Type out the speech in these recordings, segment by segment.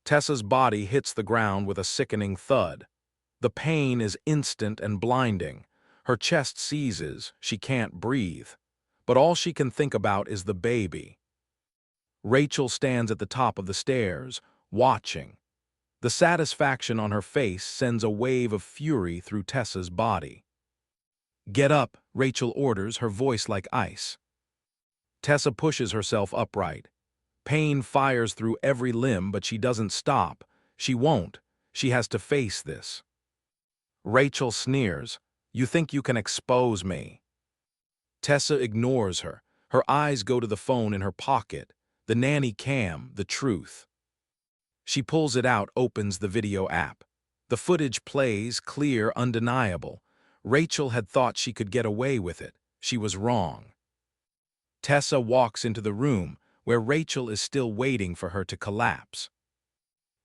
Tessa's body hits the ground with a sickening thud. The pain is instant and blinding. Her chest seizes, she can't breathe. But all she can think about is the baby. Rachel stands at the top of the stairs, watching. The satisfaction on her face sends a wave of fury through Tessa's body. "Get up," Rachel orders, her voice like ice. Tessa pushes herself upright. Pain fires through every limb, but she doesn't stop. She won't. She has to face this. Rachel sneers. "You think you can expose me?" Tessa ignores her. Her eyes go to the phone in her pocket. The nanny cam, the truth. She pulls it out, opens the video app. The footage plays, clear, undeniable. Rachel had thought she could get away with it. She was wrong. Tessa walks into the room, where Rachel is still waiting for her to collapse.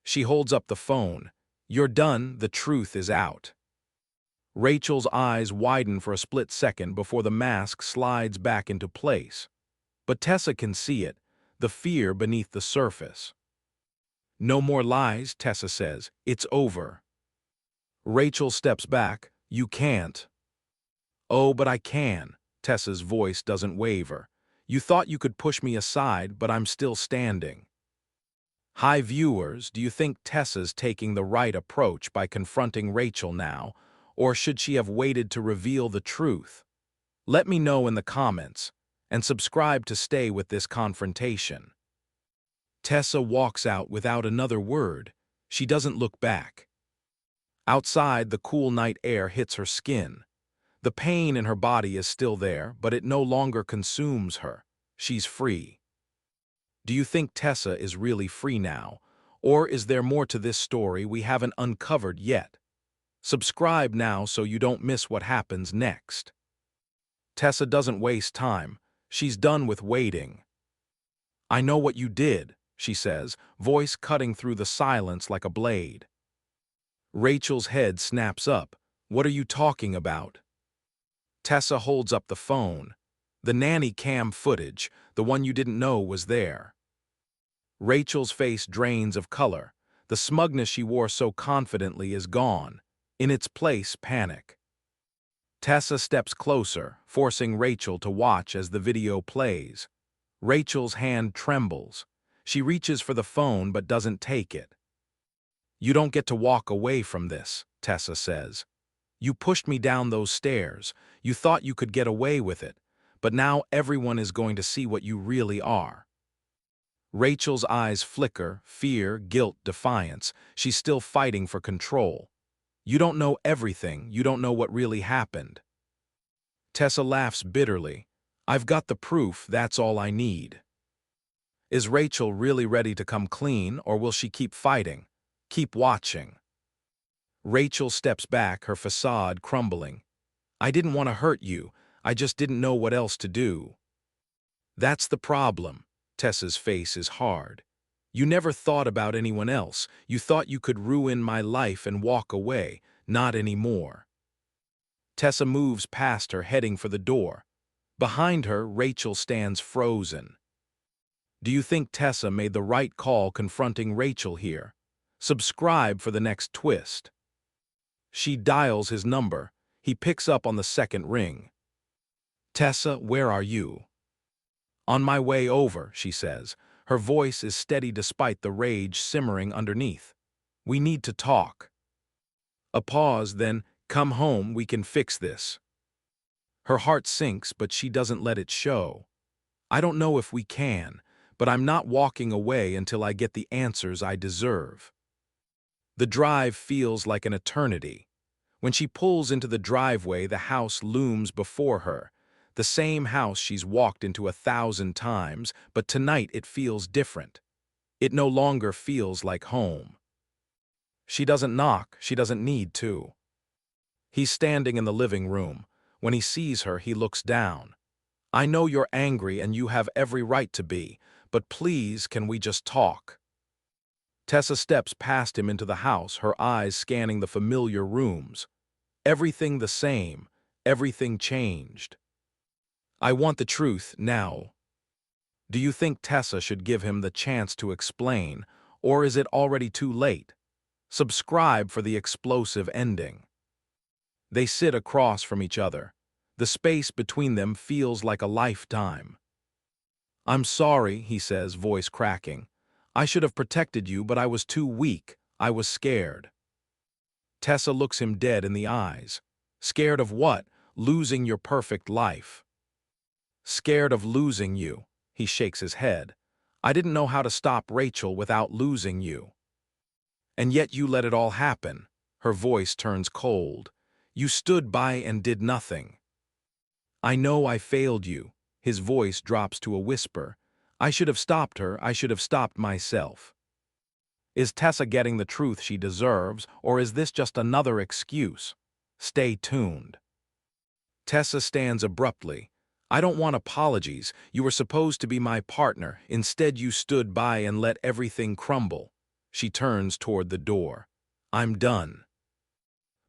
She holds up the phone. "You're done, the truth is out." Rachel's eyes widen for a split second before the mask slides back into place. But Tessa can see it, the fear beneath the surface. "No more lies," Tessa says. "It's over." Rachel steps back. "You can't." "Oh, but I can." Tessa's voice doesn't waver. "You thought you could push me aside, but I'm still standing." Hi viewers, do you think Tessa's taking the right approach by confronting Rachel now, or should she have waited to reveal the truth? Let me know in the comments, and subscribe to stay with this confrontation. Tessa walks out without another word. She doesn't look back. Outside, the cool night air hits her skin. The pain in her body is still there, but it no longer consumes her. She's free. Do you think Tessa is really free now, or is there more to this story we haven't uncovered yet? Subscribe now so you don't miss what happens next. Tessa doesn't waste time. She's done with waiting. "I know what you did," she says, voice cutting through the silence like a blade. Rachel's head snaps up. "What are you talking about?" Tessa holds up the phone. The nanny cam footage, the one you didn't know was there. Rachel's face drains of color. The smugness she wore so confidently is gone. In its place, panic. Tessa steps closer, forcing Rachel to watch as the video plays. Rachel's hand trembles. She reaches for the phone but doesn't take it. "You don't get to walk away from this," Tessa says. "You pushed me down those stairs. You thought you could get away with it. But now everyone is going to see what you really are." Rachel's eyes flicker, fear, guilt, defiance. She's still fighting for control. "You don't know everything. You don't know what really happened." Tessa laughs bitterly. "I've got the proof. That's all I need." Is Rachel really ready to come clean, or will she keep fighting? Keep watching. Rachel steps back, her facade crumbling. "I didn't want to hurt you. I just didn't know what else to do." That's the problem. Tessa's face is hard. "You never thought about anyone else. You thought you could ruin my life and walk away. Not anymore." Tessa moves past her, heading for the door. Behind her, Rachel stands frozen. Do you think Tessa made the right call confronting Rachel here? Subscribe for the next twist. She dials his number. He picks up on the second ring. "Tessa, where are you?" "On my way over," she says. Her voice is steady despite the rage simmering underneath. "We need to talk." A pause, then, "Come home, we can fix this." Her heart sinks, but she doesn't let it show. "I don't know if we can, but I'm not walking away until I get the answers I deserve." The drive feels like an eternity. When she pulls into the driveway, the house looms before her. The same house she's walked into 1,000 times, but tonight it feels different. It no longer feels like home. She doesn't knock, she doesn't need to. He's standing in the living room. When he sees her, he looks down. "I know you're angry and you have every right to be, but please, can we just talk?" Tessa steps past him into the house, her eyes scanning the familiar rooms. Everything the same, everything changed. "I want the truth now." Do you think Tessa should give him the chance to explain, Or is it already too late? Subscribe for the explosive ending. They sit across from each other. The space between them feels like a lifetime. "I'm sorry," he says, voice cracking. "I should have protected you, but I was too weak. I was scared." Tessa looks him dead in the eyes. "Scared of what? Losing your perfect life." "Scared of losing you." He shakes his head. "I didn't know how to stop Rachel without losing you." "And yet you let it all happen." Her voice turns cold. "You stood by and did nothing." "I know I failed you." His voice drops to a whisper. "I should have stopped her. I should have stopped myself." Is Tessa getting the truth she deserves, or is this just another excuse? Stay tuned. Tessa stands abruptly. "I don't want apologies. You were supposed to be my partner. Instead, you stood by and let everything crumble." She turns toward the door. "I'm done."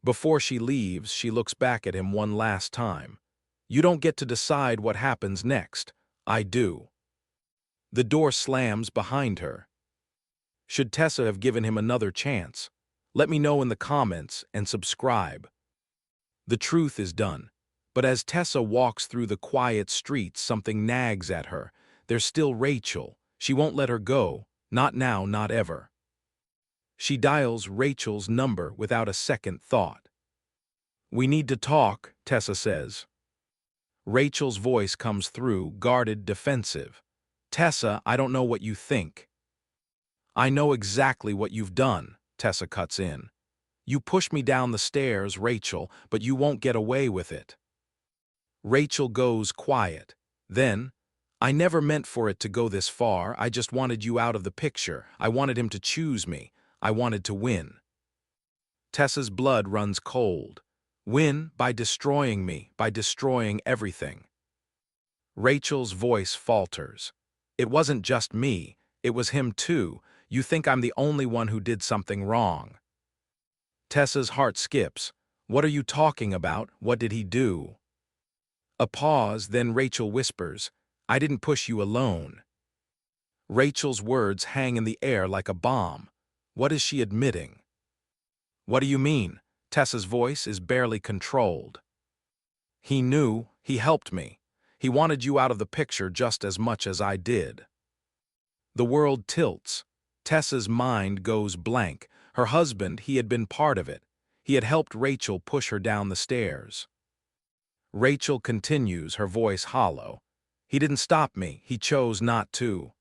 Before she leaves, she looks back at him one last time. "You don't get to decide what happens next. I do." The door slams behind her. Should Tessa have given him another chance? Let me know in the comments and subscribe. The truth is done. But as Tessa walks through the quiet streets, something nags at her. There's still Rachel. She won't let her go. Not now, not ever. She dials Rachel's number without a second thought. "We need to talk," Tessa says. Rachel's voice comes through, guarded, defensive. "Tessa, I don't know what you think." "I know exactly what you've done," Tessa cuts in. "You pushed me down the stairs, Rachel, but you won't get away with it." Rachel goes quiet. Then, "I never meant for it to go this far. I just wanted you out of the picture. I wanted him to choose me. I wanted to win." Tessa's blood runs cold. "Win by destroying me, by destroying everything." Rachel's voice falters. "It wasn't just me. It was him too. You think I'm the only one who did something wrong." Tessa's heart skips. "What are you talking about? What did he do?" A pause, then Rachel whispers, "I didn't push you alone." Rachel's words hang in the air like a bomb. What is she admitting? "What do you mean?" Tessa's voice is barely controlled. "He knew. He helped me. He wanted you out of the picture just as much as I did." The world tilts. Tessa's mind goes blank. Her husband, he had been part of it. He had helped Rachel push her down the stairs. Rachel continues, her voice hollow. "He didn't stop me. He chose not to."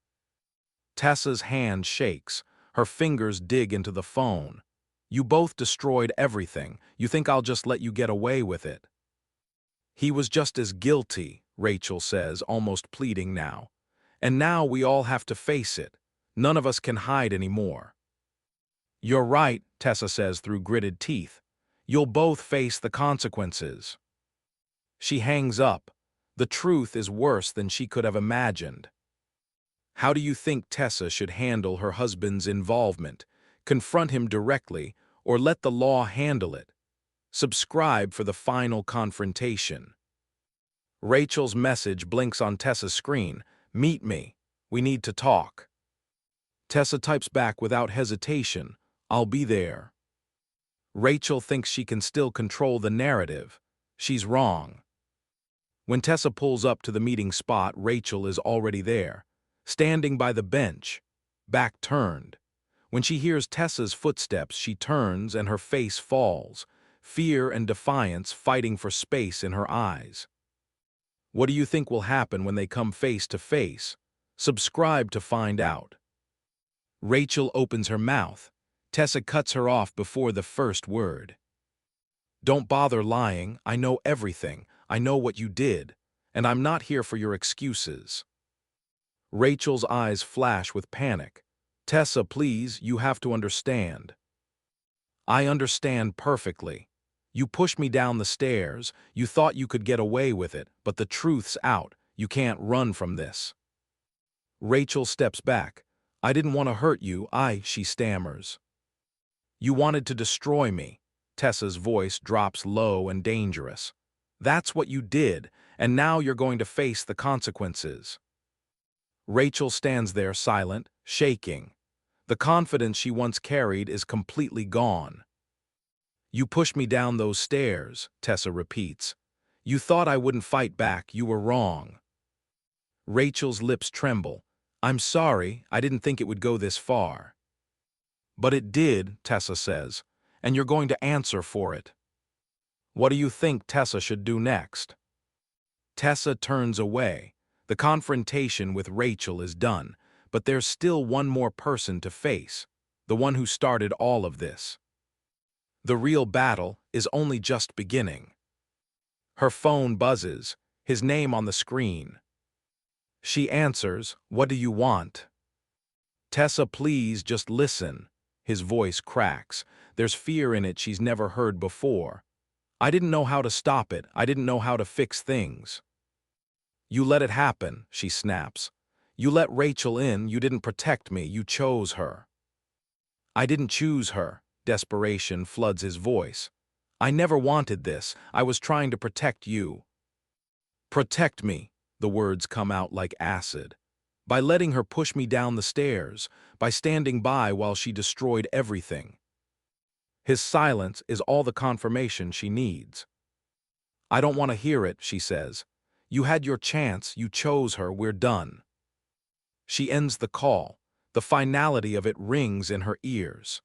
Tessa's hand shakes. Her fingers dig into the phone. "You both destroyed everything. You think I'll just let you get away with it?" "He was just as guilty," Rachel says, almost pleading now. "And now we all have to face it. None of us can hide anymore." "You're right," Tessa says through gritted teeth. "You'll both face the consequences." She hangs up. The truth is worse than she could have imagined. How do you think Tessa should handle her husband's involvement? Confront him directly, or let the law handle it? Subscribe for the final confrontation. Rachel's message blinks on Tessa's screen. "Meet me. We need to talk." Tessa types back without hesitation, "I'll be there." Rachel thinks she can still control the narrative. She's wrong. When Tessa pulls up to the meeting spot, Rachel is already there, standing by the bench, back turned. When she hears Tessa's footsteps, she turns and her face falls, fear and defiance fighting for space in her eyes. What do you think will happen when they come face to face? Subscribe to find out. Rachel opens her mouth. Tessa cuts her off before the first word. "Don't bother lying. I know everything. I know what you did. And I'm not here for your excuses." Rachel's eyes flash with panic. "Tessa, please, you have to understand." "I understand perfectly. You pushed me down the stairs. You thought you could get away with it, but the truth's out. You can't run from this." Rachel steps back. "I didn't want to hurt you. She stammers. "You wanted to destroy me." Tessa's voice drops low and dangerous. "That's what you did, and now you're going to face the consequences." Rachel stands there silent, shaking. The confidence she once carried is completely gone. "You pushed me down those stairs," Tessa repeats. "You thought I wouldn't fight back. You were wrong." Rachel's lips tremble. "I'm sorry, I didn't think it would go this far." "But it did," Tessa says, "and you're going to answer for it." What do you think Tessa should do next? Tessa turns away. The confrontation with Rachel is done, but there's still one more person to face, the one who started all of this. The real battle is only just beginning. Her phone buzzes, his name on the screen. She answers, "What do you want?" "Tessa, please, just listen." His voice cracks. There's fear in it she's never heard before. "I didn't know how to stop it. I didn't know how to fix things." "You let it happen," she snaps. "You let Rachel in, you didn't protect me, you chose her." "I didn't choose her." Desperation floods his voice. "I never wanted this. I was trying to protect you." "Protect me," the words come out like acid. "By letting her push me down the stairs, by standing by while she destroyed everything." His silence is all the confirmation she needs. "I don't want to hear it," she says. "You had your chance, you chose her, we're done." She ends the call. The finality of it rings in her ears.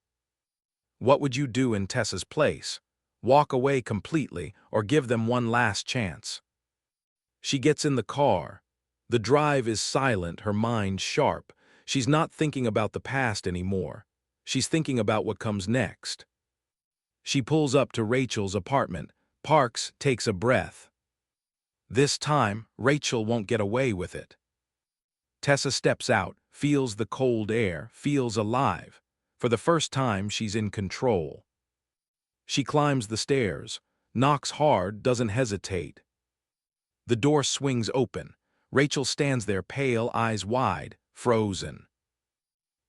What would you do in Tessa's place? Walk away completely or give them one last chance? She gets in the car. The drive is silent, her mind sharp. She's not thinking about the past anymore. She's thinking about what comes next. She pulls up to Rachel's apartment, parks, takes a breath. This time, Rachel won't get away with it. Tessa steps out, feels the cold air, feels alive. For the first time, she's in control. She climbs the stairs, knocks hard, doesn't hesitate. The door swings open. Rachel stands there, pale, eyes wide, frozen.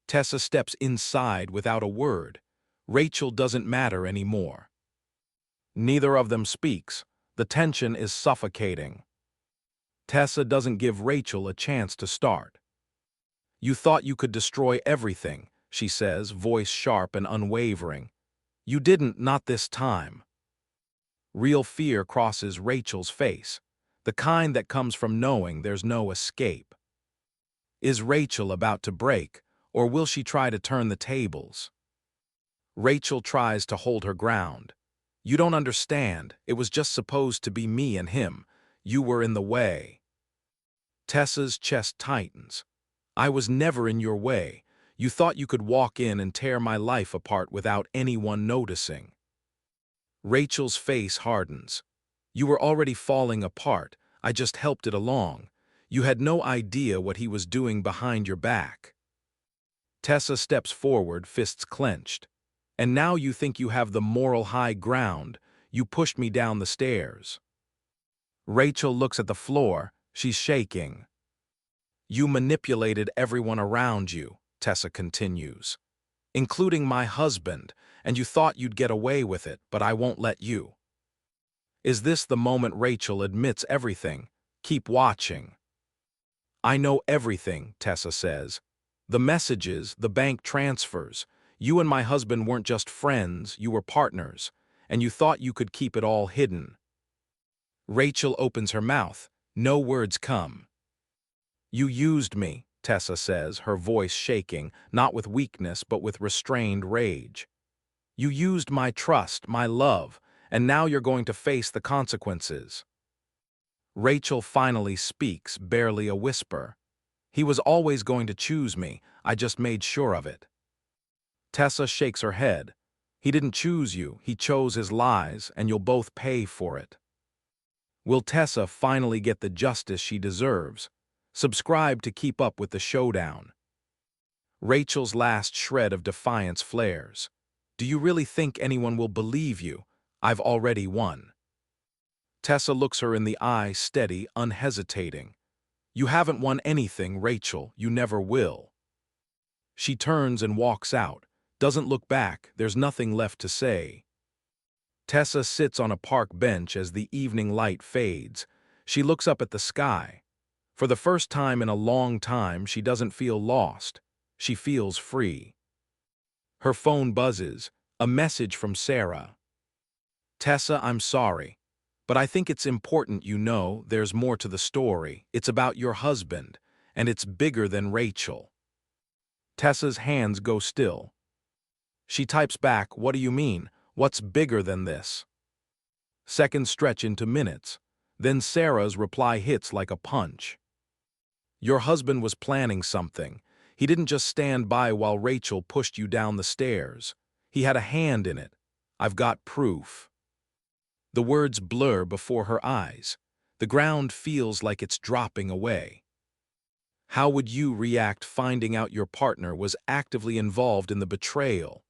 Tessa steps inside without a word. Rachel doesn't matter anymore. Neither of them speaks. The tension is suffocating. Tessa doesn't give Rachel a chance to start. "You thought you could destroy everything," she says, voice sharp and unwavering. "You didn't, not this time." Real fear crosses Rachel's face, the kind that comes from knowing there's no escape. Is Rachel about to break, or will she try to turn the tables? Rachel tries to hold her ground. "You don't understand. It was just supposed to be me and him. You were in the way." Tessa's chest tightens. "I was never in your way. You thought you could walk in and tear my life apart without anyone noticing." Rachel's face hardens. "You were already falling apart. I just helped it along. You had no idea what he was doing behind your back." Tessa steps forward, fists clenched. "And now you think you have the moral high ground. You pushed me down the stairs." Rachel looks at the floor. She's shaking. "You manipulated everyone around you," Tessa continues, "including my husband, and you thought you'd get away with it, but I won't let you." Is this the moment Rachel admits everything? Keep watching. "I know everything," Tessa says. "The messages, the bank transfers. You and my husband weren't just friends, you were partners, and you thought you could keep it all hidden." Rachel opens her mouth. No words come. "You used me," Tessa says, her voice shaking, not with weakness but with restrained rage. "You used my trust, my love, and now you're going to face the consequences." Rachel finally speaks, barely a whisper. "He was always going to choose me. I just made sure of it." Tessa shakes her head. "He didn't choose you. He chose his lies, and you'll both pay for it." Will Tessa finally get the justice she deserves? Subscribe to keep up with the showdown. Rachel's last shred of defiance flares. "Do you really think anyone will believe you? I've already won." Tessa looks her in the eye, steady, unhesitating. "You haven't won anything, Rachel. You never will." She turns and walks out, doesn't look back, there's nothing left to say. Tessa sits on a park bench as the evening light fades. She looks up at the sky. For the first time in a long time, she doesn't feel lost. She feels free. Her phone buzzes. A message from Sarah. Tessa, I'm sorry, but I think it's important you know there's more to the story. It's about your husband, and it's bigger than Rachel. Tessa's hands go still. She types back, what do you mean? What's bigger than this? Seconds stretch into minutes. Then Sarah's reply hits like a punch. Your husband was planning something. He didn't just stand by while Rachel pushed you down the stairs. He had a hand in it. I've got proof. The words blur before her eyes. The ground feels like it's dropping away. How would you react finding out your partner was actively involved in the betrayal,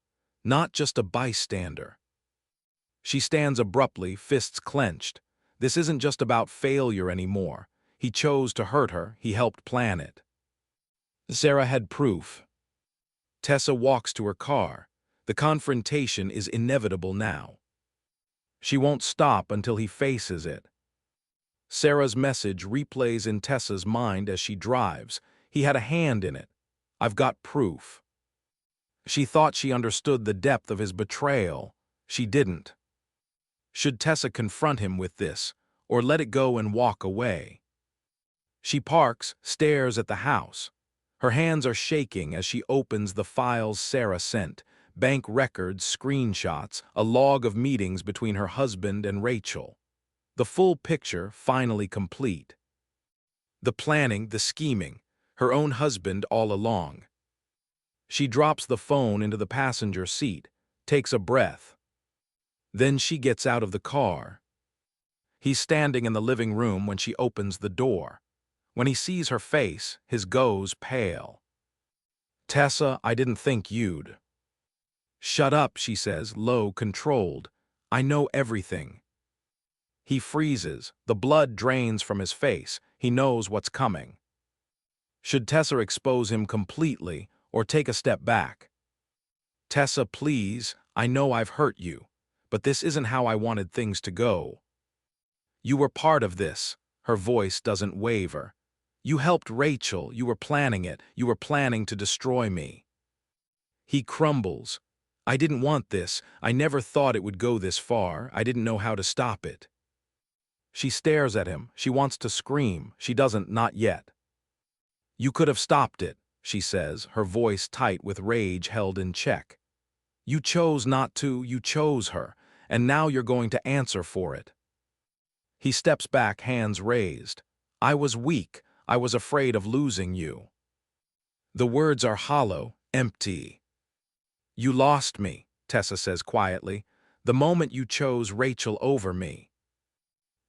not just a bystander? She stands abruptly, fists clenched. This isn't just about failure anymore. He chose to hurt her, he helped plan it. Sarah had proof. Tessa walks to her car. The confrontation is inevitable now. She won't stop until he faces it. Sarah's message replays in Tessa's mind as she drives. He had a hand in it. I've got proof. She thought she understood the depth of his betrayal. She didn't. Should Tessa confront him with this, or let it go and walk away? She parks, stares at the house. Her hands are shaking as she opens the files Sarah sent. Bank records, screenshots, a log of meetings between her husband and Rachel. The full picture finally complete. The planning, the scheming, her own husband all along. She drops the phone into the passenger seat, takes a breath. Then she gets out of the car. He's standing in the living room when she opens the door. When he sees her face, his goes pale. Tessa, I didn't think you'd. Shut up, she says, low, controlled. I know everything. He freezes. The blood drains from his face. He knows what's coming. Should Tessa expose him completely or take a step back? Tessa, please, I know I've hurt you, but this isn't how I wanted things to go. You were part of this. Her voice doesn't waver. You helped Rachel. You were planning it. You were planning to destroy me. He crumbles. I didn't want this. I never thought it would go this far. I didn't know how to stop it. She stares at him. She wants to scream. She doesn't, not yet. You could have stopped it, she says, her voice tight with rage held in check. You chose not to. You chose her, and now you're going to answer for it. He steps back, hands raised. I was weak. I was afraid of losing you. The words are hollow, empty. You lost me, Tessa says quietly, the moment you chose Rachel over me.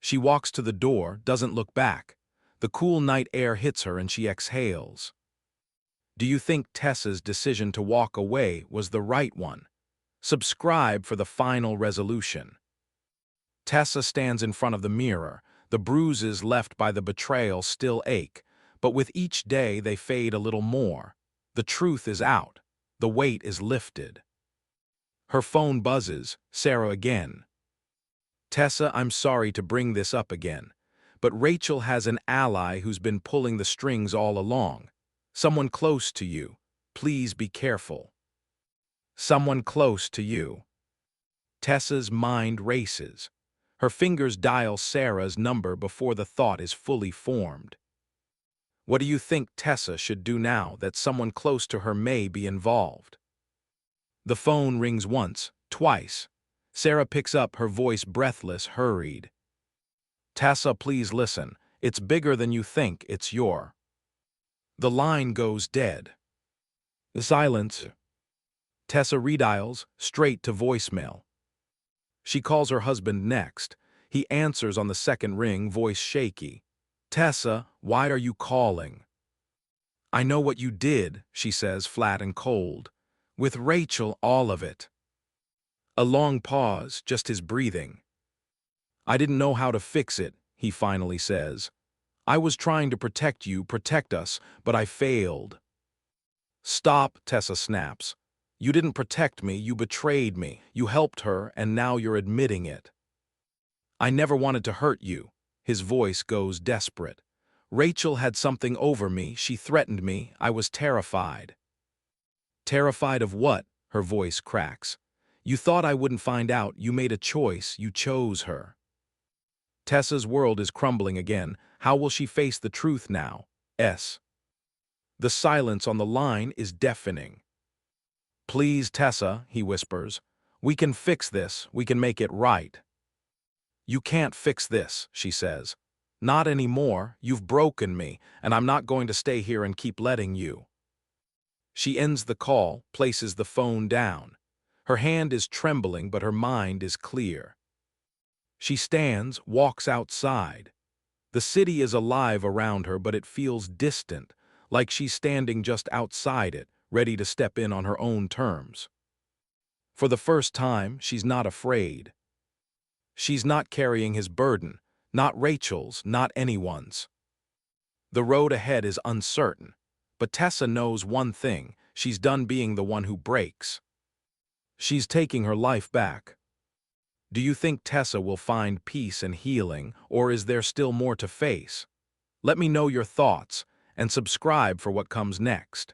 She walks to the door, doesn't look back. The cool night air hits her and she exhales. Do you think Tessa's decision to walk away was the right one? Subscribe for the final resolution. Tessa stands in front of the mirror. The bruises left by the betrayal still ache, but with each day they fade a little more. The truth is out. The weight is lifted. Her phone buzzes. Sarah again. Tessa, I'm sorry to bring this up again, but Rachel has an ally who's been pulling the strings all along. Someone close to you. Please be careful. Someone close to you. Tessa's mind races. Her fingers dial Sarah's number before the thought is fully formed. What do you think Tessa should do now that someone close to her may be involved? The phone rings once, twice. Sarah picks up, her voice breathless, hurried. Tessa, please listen. It's bigger than you think. It's your. The line goes dead. The silence. Tessa redials, straight to voicemail. She calls her husband next. He answers on the second ring, voice shaky. Tessa, why are you calling? I know what you did, she says, flat and cold. With Rachel, all of it. A long pause, just his breathing. I didn't know how to fix it, he finally says. I was trying to protect you, protect us, but I failed. Stop, Tessa snaps. You didn't protect me, you betrayed me, you helped her, and now you're admitting it. I never wanted to hurt you. His voice goes desperate. Rachel had something over me, she threatened me, I was terrified. Terrified of what? Her voice cracks. You thought I wouldn't find out. You made a choice. You chose her. Tessa's world is crumbling again. How will she face the truth now? The silence on the line is deafening. Please, Tessa, he whispers. We can fix this. We can make it right. You can't fix this, she says. Not anymore. You've broken me, and I'm not going to stay here and keep letting you. She ends the call, places the phone down. Her hand is trembling, but her mind is clear. She stands, walks outside. The city is alive around her, but it feels distant, like she's standing just outside it, ready to step in on her own terms. For the first time, she's not afraid. She's not carrying his burden, not Rachel's, not anyone's. The road ahead is uncertain, but Tessa knows one thing: she's done being the one who breaks. She's taking her life back. Do you think Tessa will find peace and healing, or is there still more to face? Let me know your thoughts, and subscribe for what comes next.